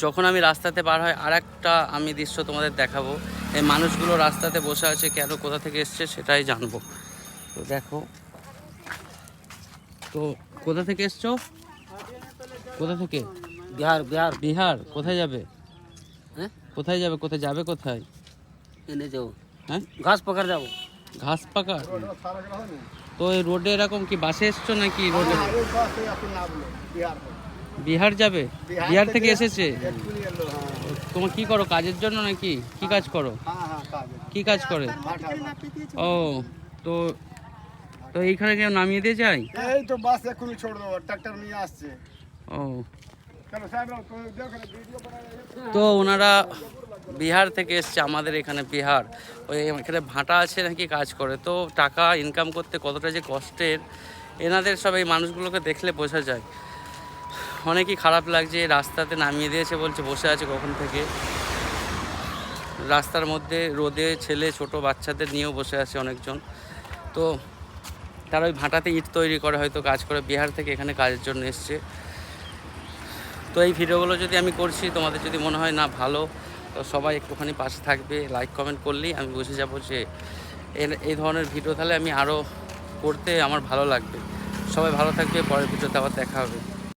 যখন আমি রাস্তাতে বার হয় আর একটা আমি দৃশ্য তোমাদের দেখাবো। এই মানুষগুলো রাস্তাতে বসে আছে কেন, কোথা থেকে এসছে সেটাই জানবো। তো দেখো, তো কোথা থেকে এসছো? কোথা থেকে? बिहार बिहार বিহার। কোথায় যাবে? हैं? কোথায় যাবে? কোথায় যাবে? কোথায়? इन्हें जाओ হ্যাঁ, घास पकड़ जाओ। ঘাস পাকা। তো এই রোডে এরকম কি বাসে এসছো নাকি রোডে? বিহার যাবে? বিহার থেকে এসেছে। তোমার কি করো, কাজের জন্য নাকি? কি কাজ করো? কি কাজ করে? ও, তো তো এইখানে কেউ নামিয়ে দিয়ে যায়? এই তো বাস এখনই ছোড় দেবো, ট্রাক্টর নিয়ে আসছে। ও, চলো সাহেব, দেখো ভিডিও বানাই। তো ওনারা বিহার থেকে এসছে আমাদের এখানে। বিহার ওই এখানে ভাটা আছে নাকি কাজ করে। তো টাকা ইনকাম করতে কতটা যে কষ্টের এনাদের, সব এই মানুষগুলোকে দেখলে বোঝা যায়। অনেকই খারাপ লাগছে, রাস্তাতে নামিয়ে দিয়েছে বলছে, বসে আছে কখন থেকে রাস্তার মধ্যে রোদে, ছেলে ছোট বাচ্চাদের নিয়েও বসে আছে অনেকজন। তো তারা ওই ভাটাতে ইট তৈরি করে, হয়তো কাজ করে, বিহার থেকে এখানে কাজের জন্য এসছে। তো এই ভিডিওগুলো যদি আমি করছি, তোমাদের যদি মনে হয় না ভালো, তো সবাই একটুখানি পাশে থাকবে, লাইক কমেন্ট করলেই আমি বুঝে যাবো যে এই ধরনের ভিডিও তাহলে আমি আরও করতে আমার ভালো লাগবে। সবাই ভালো থাকবে, পরের ভিডিওতে আবার দেখা হবে।